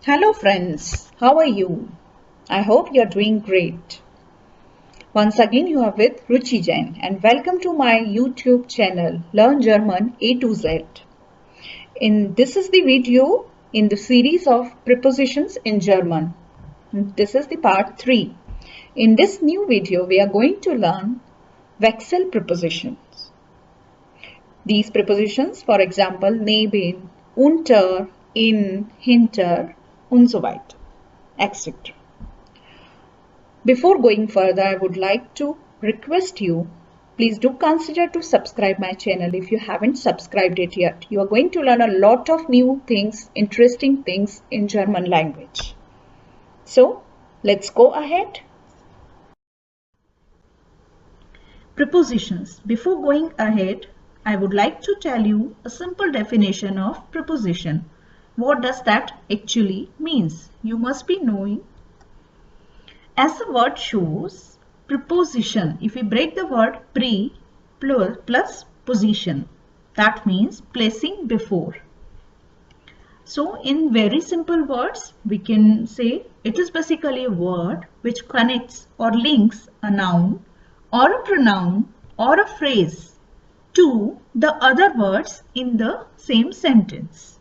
Hello friends, how are you? I hope you are doing great. Once again you are with WECHSELPRÄPOSITIONS and welcome to my YouTube channel Learn German A to Z. This is the video in the series of prepositions in German. This is the part 3. In this new video we are going to learn Wechsel prepositions. These prepositions, for example, NEBEN, UNTER, in, hinter, und so weiter, etc. Before going further, I would like to request you, please do consider to subscribe my channel if you haven't subscribed it yet. You are going to learn a lot of new things, interesting things in German language. So, let's go ahead. Prepositions. Before going ahead, I would like to tell you a simple definition of preposition. What does that actually means? You must be knowing. As the word shows, preposition, if we break the word pre plus position, that means placing before. So in very simple words, we can say it is basically a word which connects or links a noun or a pronoun or a phrase to the other words in the same sentence.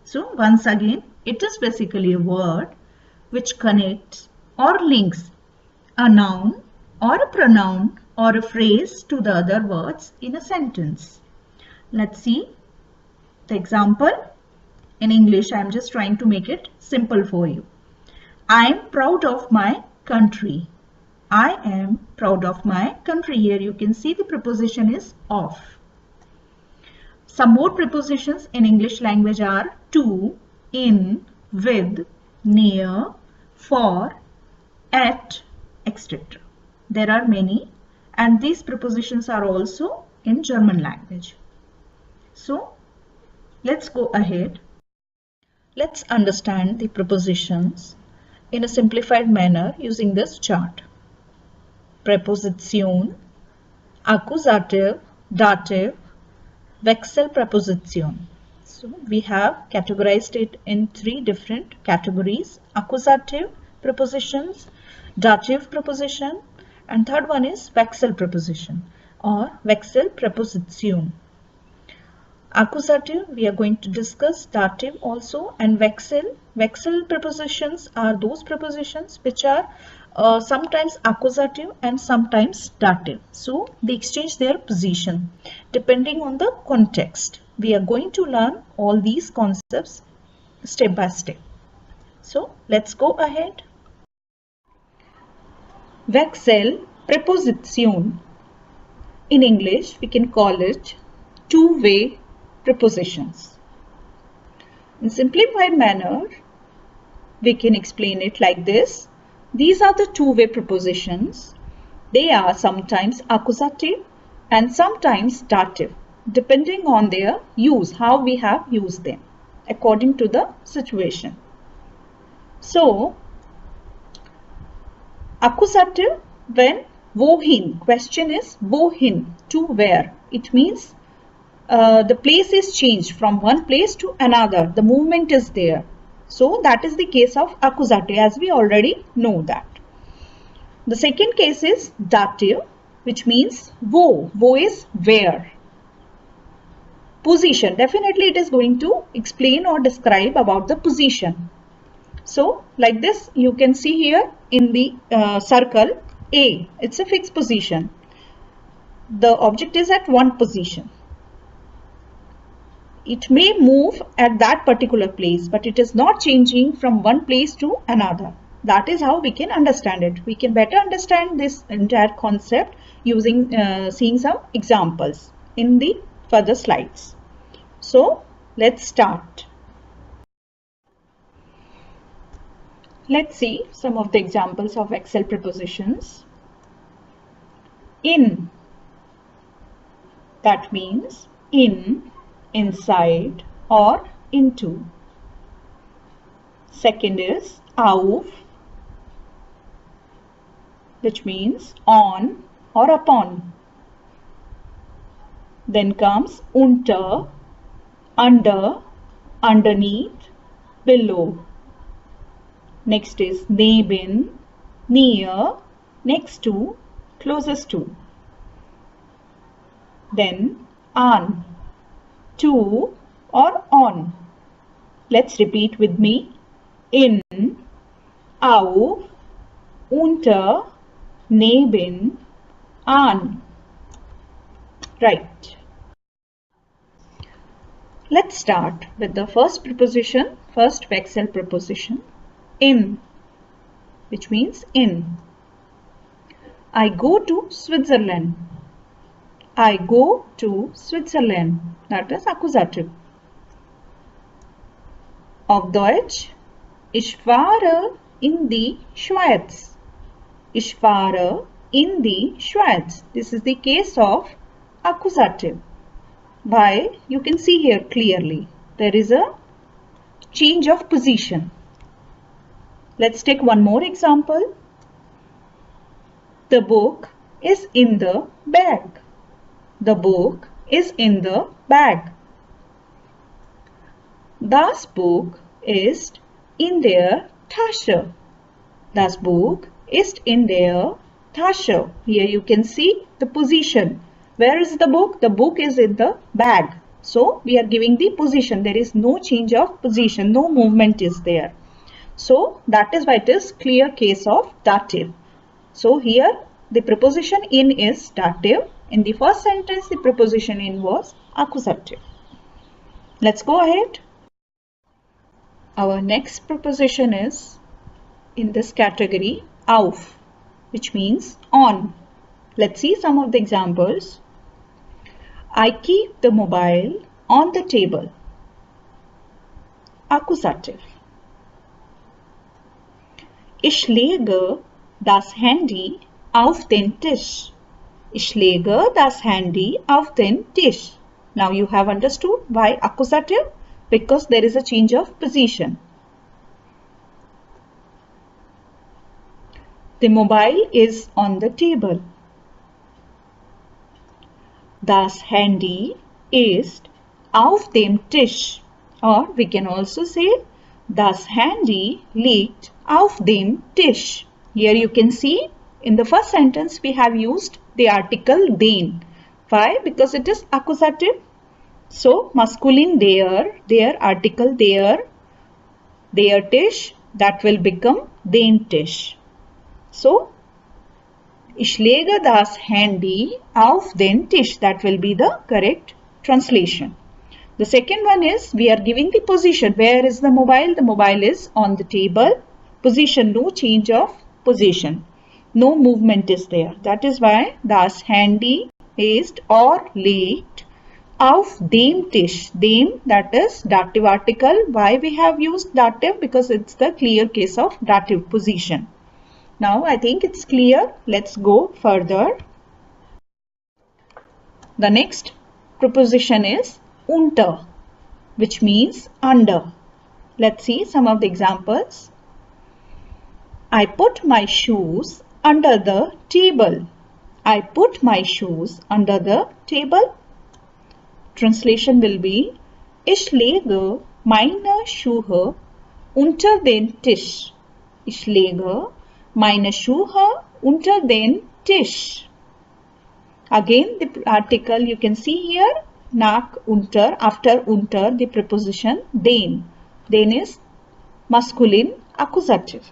So once again, it is basically a word which connects or links a noun or a pronoun or a phrase to the other words in a sentence. Let's see the example. In English, I am just trying to make it simple for you. I am proud of my country. I am proud of my country. Here you can see the preposition is of. Some more prepositions in English language are to, in, with, near, for, at, etc. There are many, and these prepositions are also in German language. So, let's go ahead. Let's understand the prepositions in a simplified manner using this chart. Preposition, accusative, dative, WECHSELPRÄPOSITION. So we have categorized it in 3 different categories: accusative prepositions, dative preposition, and third one is Wechsel preposition or Wechsel preposition. Accusative we are going to discuss, dative also, and Wechsel. Wechsel prepositions are those prepositions which are sometimes accusative and sometimes dative. So they exchange their position depending on the context. We are going to learn all these concepts step by step. So let's go ahead. Wechsel preposition. In English we can call it two-way prepositions. In simplified manner we can explain it like this. These are the two-way prepositions. They are sometimes accusative and sometimes dative, depending on their use, how we have used them, according to the situation. So, accusative when wohin, question is wohin, to where. It means the place is changed from one place to another, the movement is there. So that is the case of accusative, as we already know that. The second case is dative, which means wo. Wo is where. Position, definitely it is going to explain or describe about the position. So like this you can see here in the circle A, it's a fixed position. The object is at one position. It may move at that particular place, but it is not changing from one place to another. That is how we can understand it. We can better understand this entire concept using seeing some examples in the further slides. So let's start. Let's see some of the examples of Wechsel prepositions. In, that means in, inside or into. Second is auf, which means on or upon. Then comes unter, under, underneath, below. Next is neben, near, next to, closest to. Then an, to or on. Let's repeat with me. In, auf, unter, neben, an. Right. Let's start with the first preposition, first Wechsel preposition, in, which means in. I go to Switzerland. I go to Switzerland. That is accusative. Auf Deutsch, ich fahre in die Schweiz. Ich fahre in die Schweiz. This is the case of accusative. Why? You can see here clearly. There is a change of position. Let's take one more example. The book is in the bag. The book is in the bag. Das Buch ist in der Tasche. Das Buch ist in der Tasche. Here you can see the position. Where is the book? The book is in the bag. So we are giving the position. There is no change of position. No movement is there. So that is why it is clear case of dative. So here the preposition in is dative. In the first sentence the preposition in was accusative. Let's go ahead. Our next preposition is in this category auf, which means on. Let's see some of the examples. I keep the mobile on the table. Accusative. Ich lege das Handy auf den Tisch. Ich lege das Handy auf den Tisch. Now you have understood why accusative? Because there is a change of position. The mobile is on the table. Das Handy ist auf dem Tisch. Or we can also say das Handy liegt auf dem Tisch. Here you can see in the first sentence we have used the article den. Why? Because it is accusative. So masculine their article their Tisch, that will become den Tisch. So ich lege das Handy auf den Tisch. That will be the correct translation. The second one is we are giving the position. Where is the mobile? The mobile is on the table. Position, no change of position. No movement is there. That is why das Handy ist or liegt auf dem Tisch. Dem, that is dative article. Why we have used dative? Because it's the clear case of dative position. Now I think it's clear. Let's go further. The next preposition is unter, which means under. Let's see some of the examples. I put my shoes under the table. I put my shoes under the table. Translation will be Ich lege meine Schuhe unter den Tisch. Ich lege meine Schuhe unter den Tisch. Again the article you can see here nach unter, after unter the preposition den. Den is masculine accusative.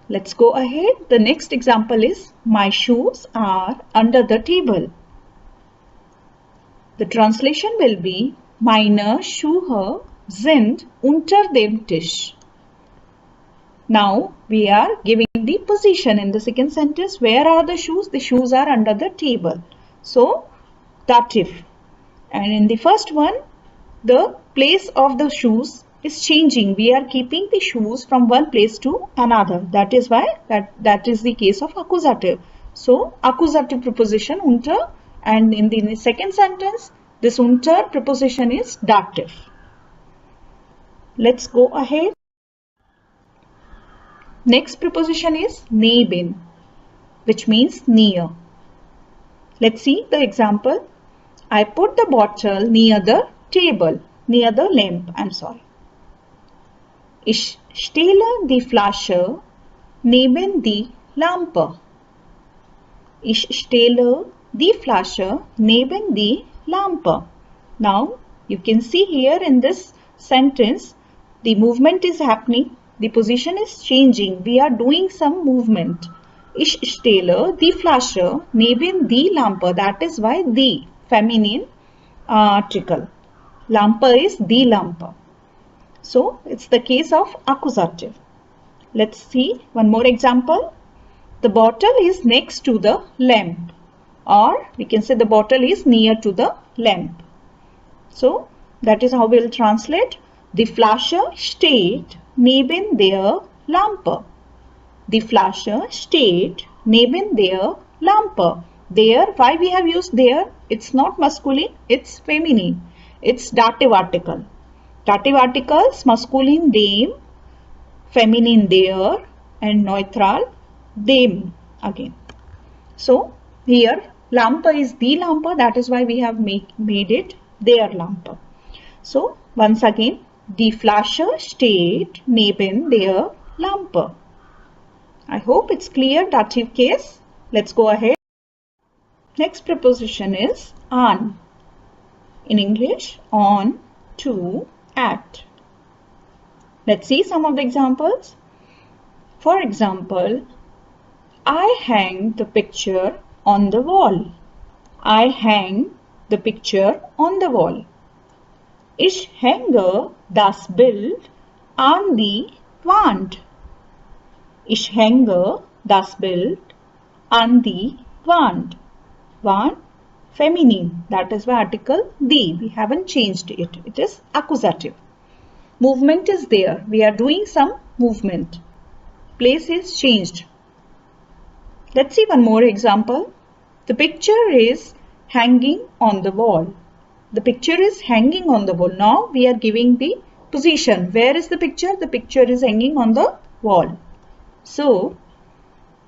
Let's go ahead. The next example is my shoes are under the table. The translation will be meine Schuhe sind unter dem Tisch. Now we are giving the position in the second sentence. Where are the shoes? The shoes are under the table. So dative. And in the first one, the place of the shoes is changing. We are keeping the shoes from one place to another. That is why that is the case of accusative. So accusative preposition unter, and in the second sentence this unter preposition is dative. Let's go ahead. Next preposition is neben, which means near. Let's see the example. I put the bottle near the table, near the lamp, I'm sorry. Ich stehle die Flasche neben die Lampe. Ich stehle die Flasche neben die Lampe. Now you can see here in this sentence the movement is happening, the position is changing, we are doing some movement. Ich stehle die Flasche neben die Lampe, that is why die feminine article. Lampe is die Lampe. So it's the case of accusative. Let's see one more example. The bottle is next to the lamp, or we can say the bottle is near to the lamp. So that is how we will translate. Die Flasche steht neben der Lampe. Die Flasche steht neben der Lampe. There, why we have used there? It's not masculine, it's feminine. It's dative article. Dative articles, masculine dem, feminine there, and neutral dem again. So here Lampe is die Lampe, that is why we have made it der Lampe. So once again, die Flasche steht neben der Lampe. I hope it's clear, dative case. Let's go ahead. Next preposition is an. In English, on, to, at. Let's see some of the examples. For example, I hang the picture on the wall. I hang the picture on the wall. Ich hänge das Bild an die Wand. Ich hänge das Bild an die Wand. Wand, feminine. That is why article die. We haven't changed it. It is accusative. Movement is there. We are doing some movement. Place is changed. Let's see one more example. The picture is hanging on the wall. The picture is hanging on the wall. Now we are giving the position. Where is the picture? The picture is hanging on the wall. So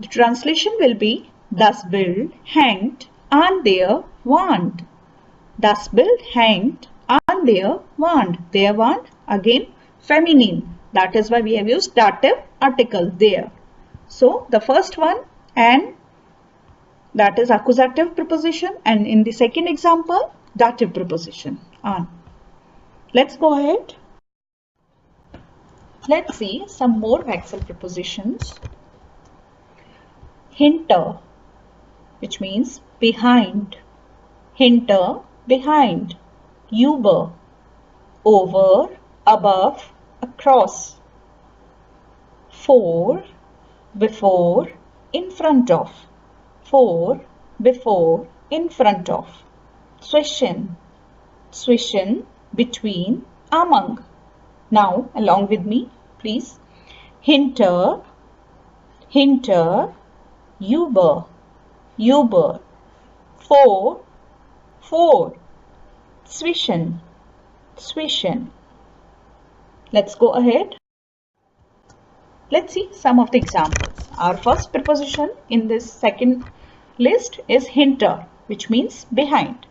the translation will be das Bild hängt an der Wand. Das Bild hängt an der Wand. Der Wand, again feminine. That is why we have used dative article there. So the first one, and that is accusative preposition, and in the second example, dative preposition, an. Let's go ahead. Let's see some more WECHSEL prepositions. Hinter, which means behind. Hinter, behind. Über, over, above, across. For, before, in front of. For, before, in front of. Zwischen, zwischen, between, among. Now along with me, please. Hinter, hinter, über, über. For, zwischen, zwischen. Let's go ahead. Let's see some of the examples. Our first preposition in this second list is hinter, which means behind.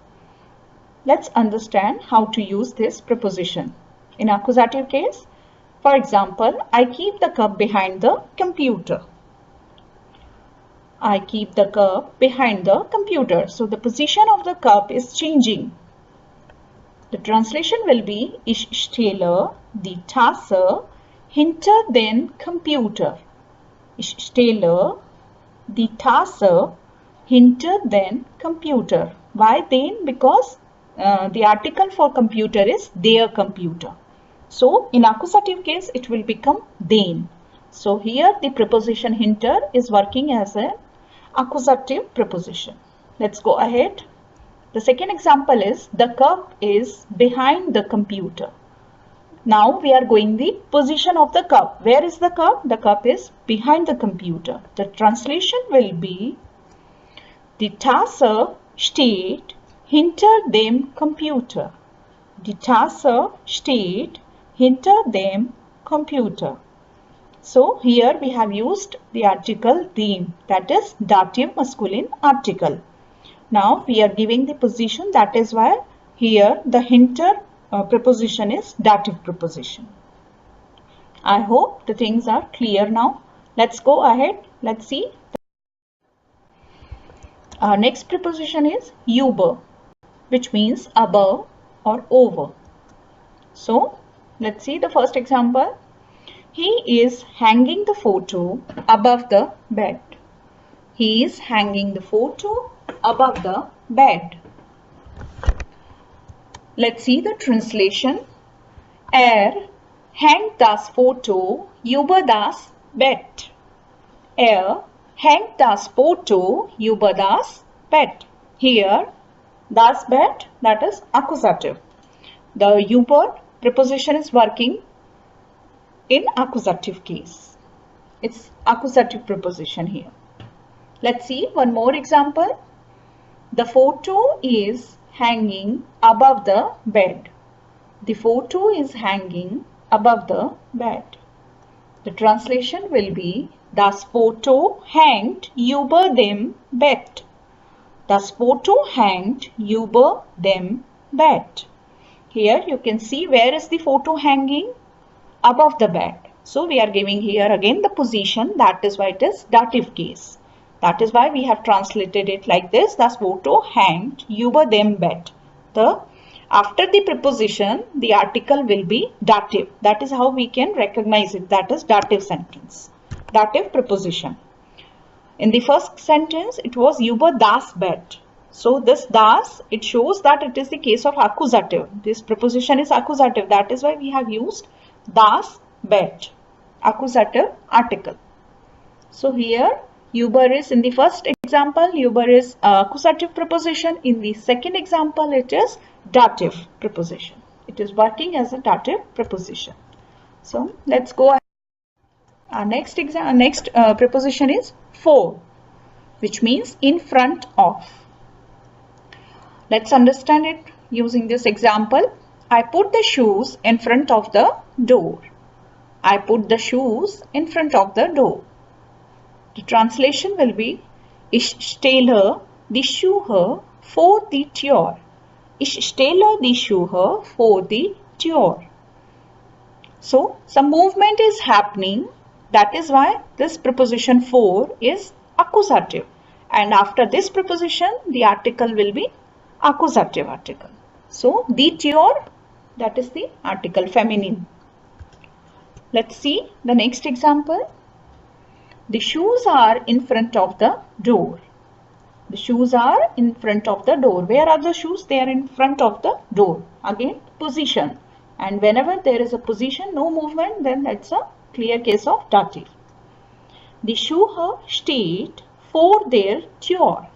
Let's understand how to use this preposition. In accusative case, for example, I keep the cup behind the computer. I keep the cup behind the computer. So the position of the cup is changing. The translation will be Ich stehle die Tasse hinter den Computer. Ich stehle die Tasse hinter den Computer. Why den? Because the article for computer is their computer. So in accusative case it will become den. So here the preposition hinter is working as an accusative preposition. Let's go ahead. The second example is the cup is behind the computer. Now we are going the position of the cup. Where is the cup? The cup is behind the computer. The translation will be Die Tasse steht hinter dem Computer. Die Tasse steht hinter dem Computer. So here we have used the article dem, that is dative masculine article. Now we are giving the position, that is why here the hinter preposition is dative preposition. I hope the things are clear now. Let's go ahead. Let's see. Our next preposition is ÜBER, which means above or over. So let's see the first example. He is hanging the photo above the bed. He is hanging the photo above the bed. Let's see the translation. Hängt das Foto über das Bett. Hängt das Foto über das Bett. Here, das Bett, that is accusative. The über preposition is working in accusative case. It's accusative preposition here. Let's see one more example. The photo is hanging above the bed. The photo is hanging above the bed. The translation will be Das Foto hängt über dem Bett. Das Foto hängt über dem Bett. Here you can see where is the photo hanging? Above the bed. So we are giving here again the position. That is why it is dative case. That is why we have translated it like this. Das Foto hängt über dem Bett. After the preposition, the article will be dative. That is how we can recognize it. That is dative sentence. Dative preposition. In the first sentence, it was über das Bett. So this das, it shows that it is the case of accusative. This preposition is accusative. That is why we have used das Bett. Accusative article. So here, über is in the first example, über is accusative preposition. In the second example, it is dative preposition. It is working as a dative preposition. So let's go ahead. Our next preposition is for, which means in front of. Let's understand it using this example. I put the shoes in front of the door. I put the shoes in front of the door. The translation will be Ich stelle die Schuhe vor die Tür. Ich stelle die Schuhe vor die Tür. So some movement is happening. That is why this preposition for is accusative. And after this preposition, the article will be accusative article. So die Tür, that is the article feminine. Let's see the next example. The shoes are in front of the door. The shoes are in front of the door. Where are the shoes? They are in front of the door. Again, position. And whenever there is a position, no movement, then that's a clear case of dative. Die Schuhe steht vor der Tür.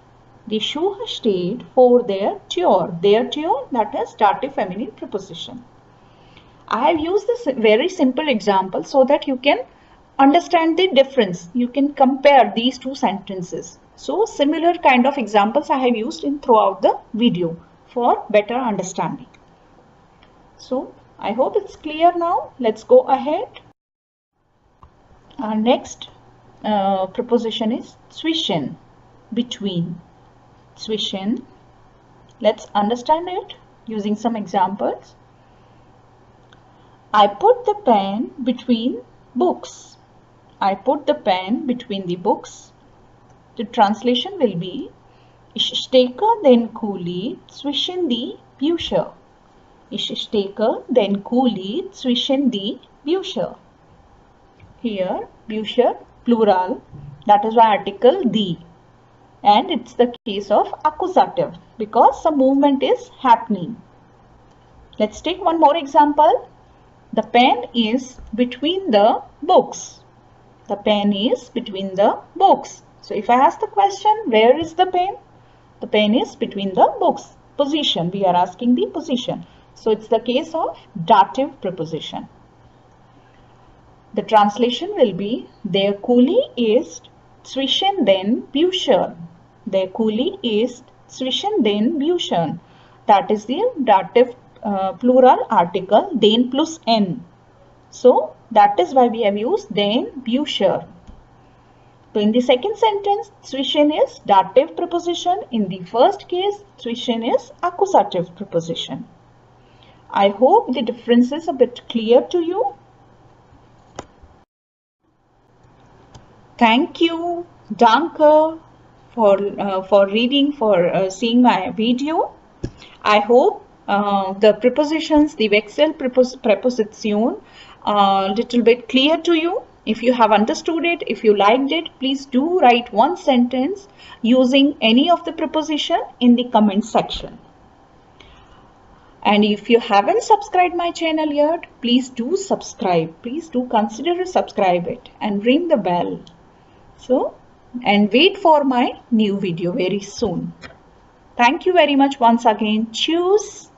Die Schuhe steht vor der Tür. Der Tür, that is dative feminine preposition. I have used this very simple example so that you can understand the difference. You can compare these two sentences. So similar kind of examples I have used in throughout the video for better understanding. So I hope it's clear now. Let's go ahead. Our next preposition is ZWISCHEN, between. ZWISCHEN. Let's understand it using some examples. I put the pen between books. I put the pen between the books. The translation will be Ich stecke den Kuli zwischen die Bücher. Ich stecke den Kuli zwischen die Bücher. Here, Bücher, plural, that is why article die. And it's the case of accusative because some movement is happening. Let's take one more example. The pen is between the books. The pen is between the books. So if I ask the question, where is the pen? The pen is between the books. Position, we are asking the position. So it's the case of dative preposition. The translation will be Der Kuli ist zwischen den Büchern. Der Kuli ist zwischen den Büchern. That is the dative plural article den plus n. So that is why we have used den Bücher. So in the second sentence, zwischen is dative preposition. In the first case, zwischen is accusative preposition. I hope the difference is a bit clear to you. Thank you, Danke, for reading, for seeing my video. I hope the prepositions, the Wechsel preposition, little bit clear to you. If you have understood it, if you liked it, please do write one sentence using any of the preposition in the comment section. And if you haven't subscribed my channel yet, please do subscribe. Please do consider to subscribe it and ring the bell. And wait for my new video very soon. Thank you very much once again. Cheers.